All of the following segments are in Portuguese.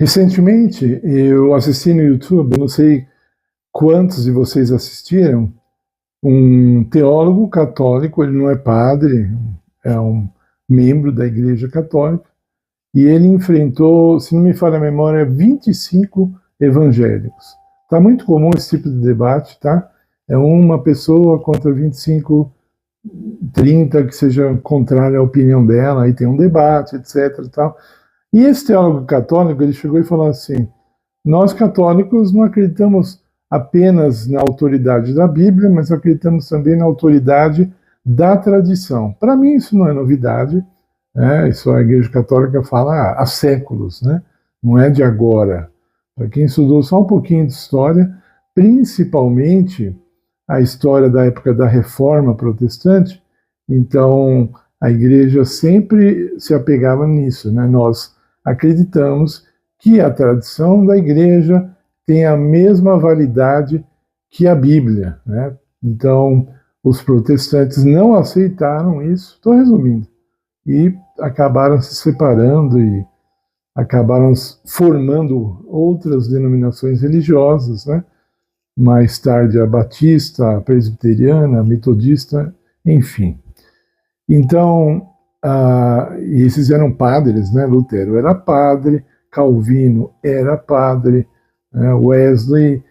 Recentemente, eu assisti no YouTube, não sei quantos de vocês assistiram, um teólogo católico, ele não é padre, é um membro da Igreja Católica, e ele enfrentou, se não me falha a memória, 25 evangélicos. Está muito comum esse tipo de debate, tá? É uma pessoa contra 25, 30 que seja contrária à opinião dela, aí tem um debate, etc. E tal. E esse teólogo católico, ele chegou e falou assim: nós católicos não acreditamos apenas na autoridade da Bíblia, mas acreditamos também na autoridade da tradição. Para mim isso não é novidade, né? Isso a Igreja Católica fala há séculos, né? Não é de agora. Para quem estudou só um pouquinho de história, principalmente a história da época da Reforma Protestante, então a Igreja sempre se apegava nisso, né? Nós acreditamos que a tradição da Igreja tem a mesma validade que a Bíblia, né? Então, os protestantes não aceitaram isso, estou resumindo, e acabaram se separando e acabaram formando outras denominações religiosas, né? Mais tarde a batista, a presbiteriana, a metodista, enfim. Então, esses eram padres, né? Lutero era padre, Calvino era padre, né? Wesley,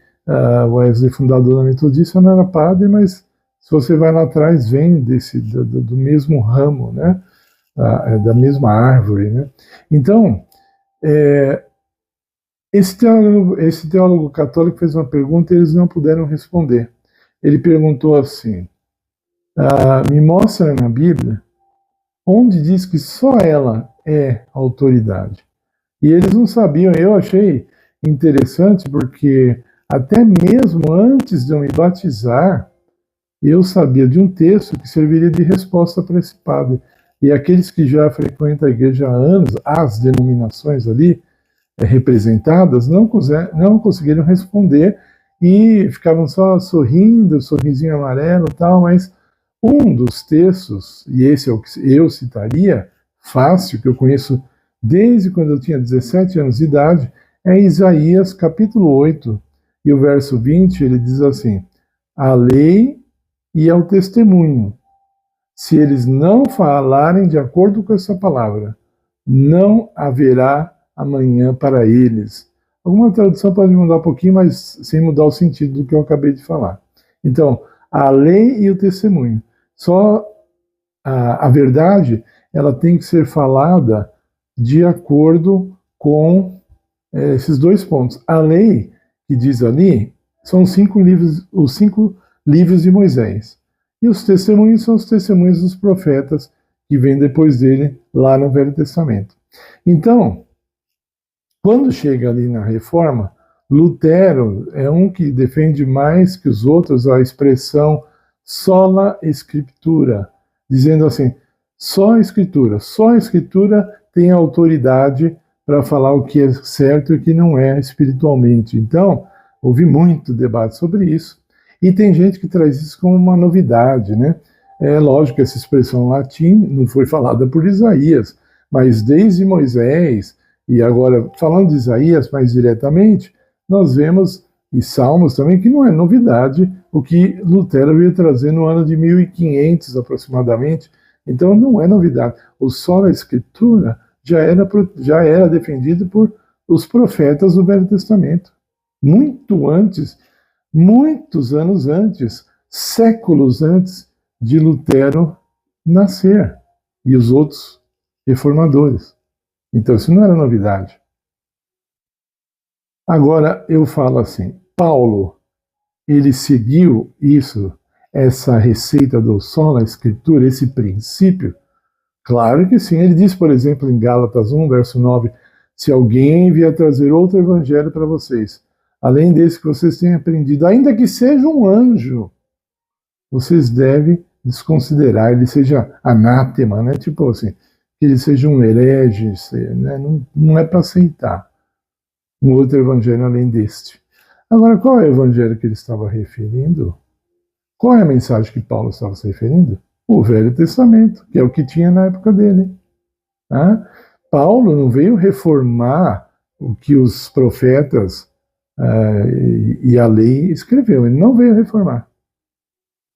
fundador da metodista, não era padre, mas se você vai lá atrás, vem do mesmo ramo, né? Da mesma árvore, né? Então, esse teólogo católico fez uma pergunta e eles não puderam responder. Ele perguntou assim: me mostra na Bíblia onde diz que só ela é autoridade. E eles não sabiam. Eu achei interessante porque até mesmo antes de eu me batizar, eu sabia de um texto que serviria de resposta para esse padre. E aqueles que já frequentam a igreja há anos, as denominações ali representadas, não conseguiram responder e ficavam só sorrindo, sorrisinho amarelo e tal, mas um dos textos, e esse é o que eu citaria, fácil, que eu conheço desde quando eu tinha 17 anos de idade, é Isaías capítulo 8, e o verso 20, ele diz assim: a lei e ao testemunho, se eles não falarem de acordo com essa palavra, não haverá amanhã para eles. Alguma tradução pode mudar um pouquinho, mas sem mudar o sentido do que eu acabei de falar. Então, a lei e o testemunho. Só a verdade, ela tem que ser falada de acordo com esses dois pontos. A lei, que diz ali, são os 5 livros de Moisés. E os testemunhos são os testemunhos dos profetas que vêm depois dele, lá no Velho Testamento. Então, quando chega ali na Reforma, Lutero é um que defende mais que os outros a expressão sola escritura, dizendo assim: só a escritura tem autoridade para falar o que é certo e o que não é espiritualmente. Então, houve muito debate sobre isso. E tem gente que traz isso como uma novidade, né? É lógico que essa expressão latim não foi falada por Isaías, mas desde Moisés, e agora falando de Isaías mais diretamente, nós vemos, e Salmos também, que não é novidade o que Lutero veio trazer no ano de 1500 aproximadamente. Então não é novidade. O sola escritura já era defendido por os profetas do Velho Testamento. Muito antes, muitos anos antes, séculos antes de Lutero nascer e os outros reformadores. Então isso não era novidade. Agora eu falo assim, Paulo, ele seguiu isso, essa receita do sola escritura, esse princípio? Claro que sim. Ele diz, por exemplo, em Gálatas 1, verso 9, se alguém vier trazer outro evangelho para vocês, além desse que vocês têm aprendido, ainda que seja um anjo, vocês devem desconsiderar, ele seja anátema, né? Tipo assim, que ele seja um herege, né? Não é para aceitar um outro evangelho além deste. Agora, qual é o evangelho que ele estava referindo? Qual é a mensagem que Paulo estava se referindo? O Velho Testamento, que é o que tinha na época dele. Paulo não veio reformar o que os profetas e a lei escreveu. Ele não veio reformar.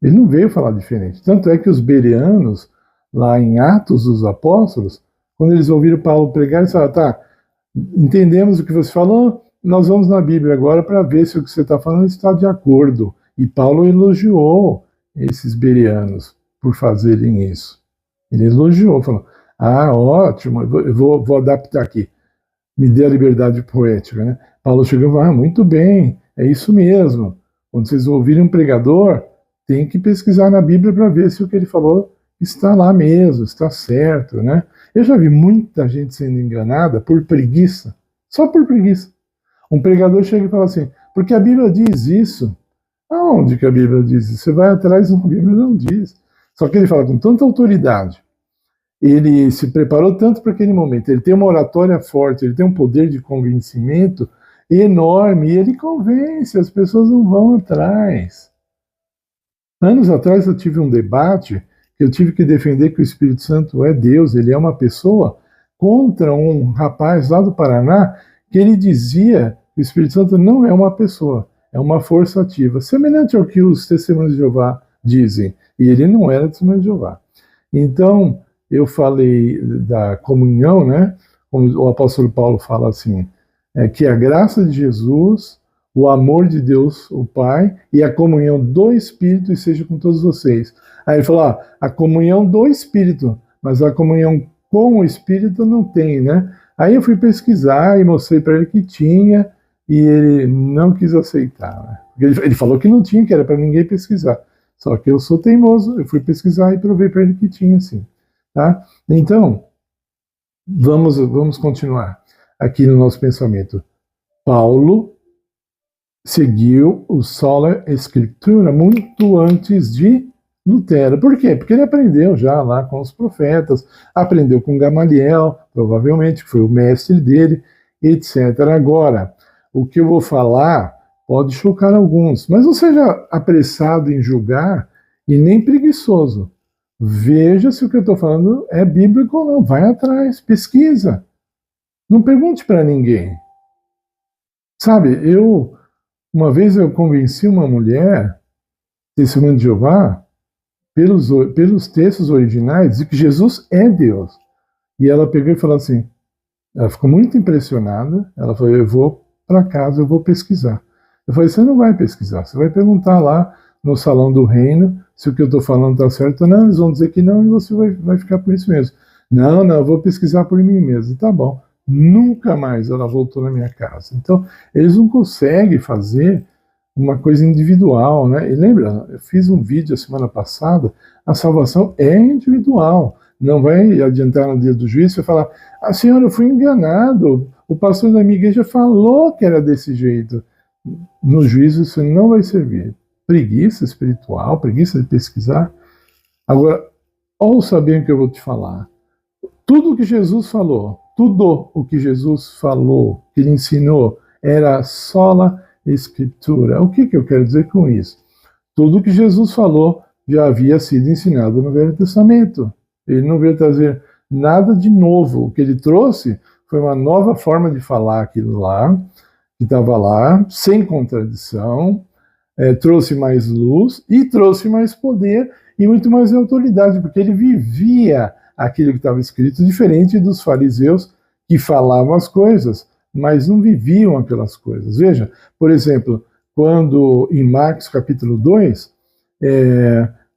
Ele não veio falar diferente. Tanto é que os bereanos, lá em Atos dos Apóstolos, quando eles ouviram Paulo pregar, eles falaram, tá, entendemos o que você falou, nós vamos na Bíblia agora para ver se o que você está falando está de acordo. E Paulo elogiou esses bereanos por fazerem isso. Ele elogiou, falou, ótimo, eu vou adaptar aqui. Me dê a liberdade poética, né? Paulo chegou e falou, muito bem, é isso mesmo. Quando vocês ouvirem um pregador, tem que pesquisar na Bíblia para ver se o que ele falou está lá mesmo, está certo, né? Eu já vi muita gente sendo enganada por preguiça, só por preguiça. Um pregador chega e fala assim, porque a Bíblia diz isso. Aonde que a Bíblia diz isso? Você vai atrás, a Bíblia não diz. Só que ele fala com tanta autoridade, ele se preparou tanto para aquele momento, ele tem uma oratória forte, ele tem um poder de convencimento enorme, e ele convence, as pessoas não vão atrás. Anos atrás eu tive um debate que eu tive que defender que o Espírito Santo é Deus, ele é uma pessoa, contra um rapaz lá do Paraná, que ele dizia que o Espírito Santo não é uma pessoa, é uma força ativa, semelhante ao que os testemunhos de Jeová dizem, e ele não era testemunho de Jeová. Então, eu falei da comunhão, né? Como o apóstolo Paulo fala assim, que a graça de Jesus, o amor de Deus, o Pai, e a comunhão do Espírito seja com todos vocês. Aí ele falou, a comunhão do Espírito, mas a comunhão com o Espírito não tem, né? Aí eu fui pesquisar e mostrei para ele que tinha, e ele não quis aceitar, né? Ele falou que não tinha, que era para ninguém pesquisar. Só que eu sou teimoso, eu fui pesquisar e provei para ele que tinha, sim. Tá? Então, vamos continuar aqui no nosso pensamento. Paulo seguiu o sola escritura muito antes de Lutero. Por quê? Porque ele aprendeu já lá com os profetas, aprendeu com Gamaliel, provavelmente, que foi o mestre dele, etc. Agora, o que eu vou falar pode chocar alguns, mas não seja apressado em julgar e nem preguiçoso. Veja se o que eu estou falando é bíblico ou não. Vai atrás, pesquisa. Não pergunte para ninguém. Sabe, uma vez eu convenci uma mulher, testemunha de Jeová, pelos textos originais, de que Jesus é Deus. E ela pegou e falou assim, ela ficou muito impressionada, ela falou, eu vou para casa, eu vou pesquisar. Eu falei, você não vai pesquisar, você vai perguntar lá no Salão do Reino se o que eu estou falando está certo ou não, eles vão dizer que não e você vai ficar por isso mesmo. Não, eu vou pesquisar por mim mesmo. Tá bom. Nunca mais ela voltou na minha casa. Então, eles não conseguem fazer uma coisa individual, né? E lembra, eu fiz um vídeo a semana passada, a salvação é individual. Não vai adiantar no dia do juízo você falar, senhora, eu fui enganado, o pastor da minha igreja falou que era desse jeito. No juízo isso não vai servir. Preguiça espiritual, preguiça de pesquisar. Agora, ouça bem o que eu vou te falar. Tudo o que Jesus falou, tudo o que Jesus falou, que ele ensinou, era sola escritura. O que eu quero dizer com isso? Tudo o que Jesus falou já havia sido ensinado no Velho Testamento. Ele não veio trazer nada de novo. O que ele trouxe foi uma nova forma de falar aquilo lá, que estava lá, sem contradição, trouxe mais luz e trouxe mais poder e muito mais autoridade, porque ele vivia aquilo que estava escrito, diferente dos fariseus que falavam as coisas, mas não viviam aquelas coisas. Veja, por exemplo, quando em Marcos capítulo 2,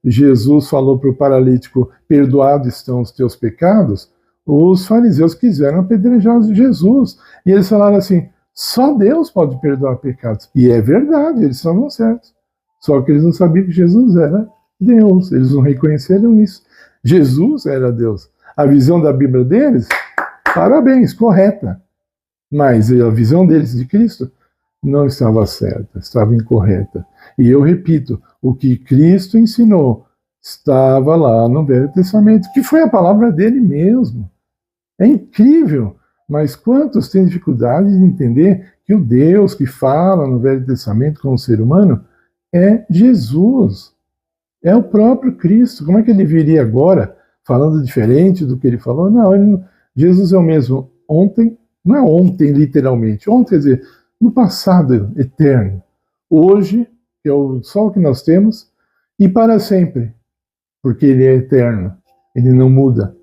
Jesus falou para o paralítico, perdoados estão os teus pecados, os fariseus quiseram apedrejar Jesus, e eles falaram assim, só Deus pode perdoar pecados. E é verdade, eles estavam certos. Só que eles não sabiam que Jesus era Deus. Eles não reconheceram isso. Jesus era Deus. A visão da Bíblia deles, parabéns, correta. Mas a visão deles de Cristo não estava certa, estava incorreta. E eu repito, o que Cristo ensinou estava lá no Velho Testamento, que foi a palavra dele mesmo. É incrível. Mas quantos têm dificuldade de entender que o Deus que fala no Velho Testamento com o ser humano é Jesus, é o próprio Cristo. Como é que ele viria agora falando diferente do que ele falou? Não, Jesus é o mesmo ontem, Não é ontem, literalmente. Ontem, quer dizer, no passado eterno. Hoje, que é só o que nós temos, e para sempre, porque ele é eterno, ele não muda.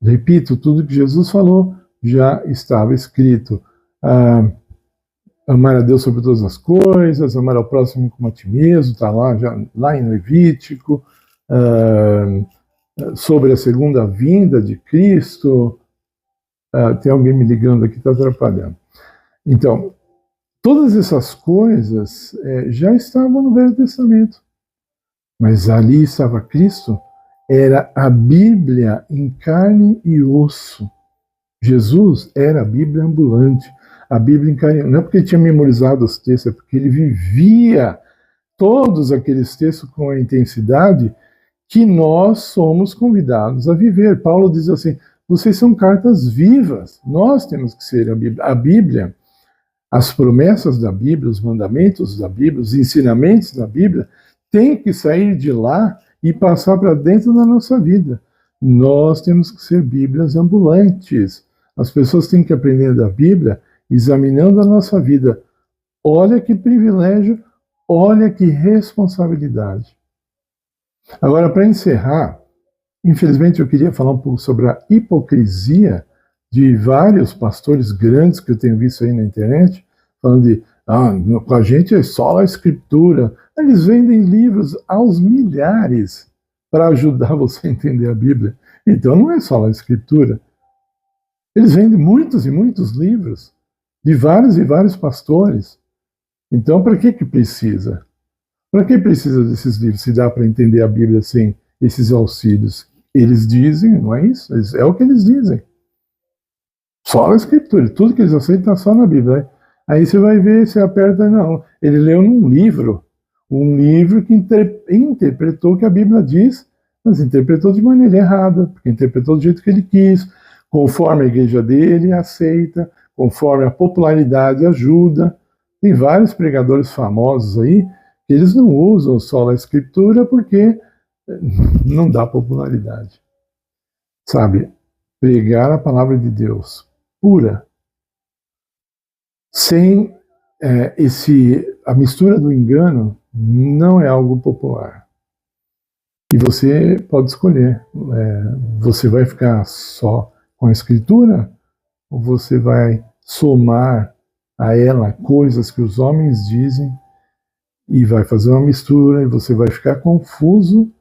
Repito, tudo que Jesus falou já estava escrito. Amar a Deus sobre todas as coisas, amar ao próximo como a ti mesmo, está lá em Levítico, sobre a segunda vinda de Cristo. Tem alguém me ligando aqui, está atrapalhando. Então, todas essas coisas já estavam no Velho Testamento. Mas ali estava Cristo, era a Bíblia em carne e osso. Jesus era a Bíblia ambulante, a Bíblia em carne. Não é porque ele tinha memorizado os textos, é porque ele vivia todos aqueles textos com a intensidade que nós somos convidados a viver. Paulo diz assim, vocês são cartas vivas, nós temos que ser a Bíblia. A Bíblia, as promessas da Bíblia, os mandamentos da Bíblia, os ensinamentos da Bíblia, tem que sair de lá e passar para dentro da nossa vida. Nós temos que ser Bíblias ambulantes. As pessoas têm que aprender da Bíblia examinando a nossa vida. Olha que privilégio, olha que responsabilidade. Agora, para encerrar, infelizmente eu queria falar um pouco sobre a hipocrisia de vários pastores grandes que eu tenho visto aí na internet, falando de com a gente é só a Escritura. Eles vendem livros aos milhares para ajudar você a entender a Bíblia. Então não é só a Escritura. Eles vendem muitos e muitos livros de vários e vários pastores. Então para que precisa? Para que precisa desses livros se dá para entender a Bíblia sem esses auxílios? Eles dizem, não é isso? É o que eles dizem. Só a Escritura. Tudo que eles aceitam está só na Bíblia. Né? Aí você vai ver, você aperta, não. Ele leu um livro que interpretou o que a Bíblia diz, mas interpretou de maneira errada, porque interpretou do jeito que ele quis, conforme a igreja dele aceita, conforme a popularidade ajuda. Tem vários pregadores famosos aí que eles não usam só a Escritura porque não dá popularidade. Sabe, pregar a palavra de Deus pura, sem a mistura do engano, não é algo popular. E você pode escolher. Você vai ficar só com a Escritura ou você vai somar a ela coisas que os homens dizem e vai fazer uma mistura e você vai ficar confuso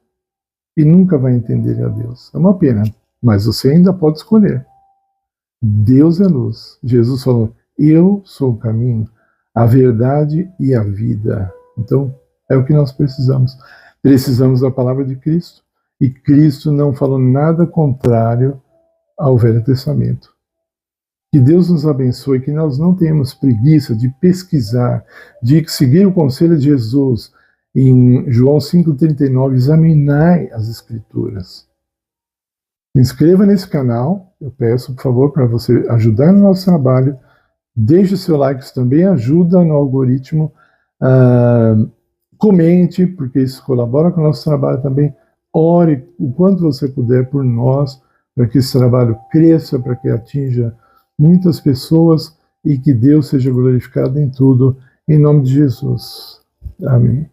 e nunca vai entender a Deus. É uma pena, mas você ainda pode escolher. Deus é luz. Jesus falou, eu sou o caminho, a verdade e a vida. Então, é o que nós precisamos. Precisamos da palavra de Cristo. E Cristo não falou nada contrário ao Velho Testamento. Que Deus nos abençoe, que nós não tenhamos preguiça de pesquisar, de seguir o conselho de Jesus em João 5,39, examinai as Escrituras. Se inscreva nesse canal, eu peço, por favor, para você ajudar no nosso trabalho. Deixe o seu like, isso também ajuda no algoritmo. Comente, porque isso colabora com o nosso trabalho também. Ore o quanto você puder por nós, para que esse trabalho cresça, para que atinja muitas pessoas e que Deus seja glorificado em tudo, em nome de Jesus. Amém.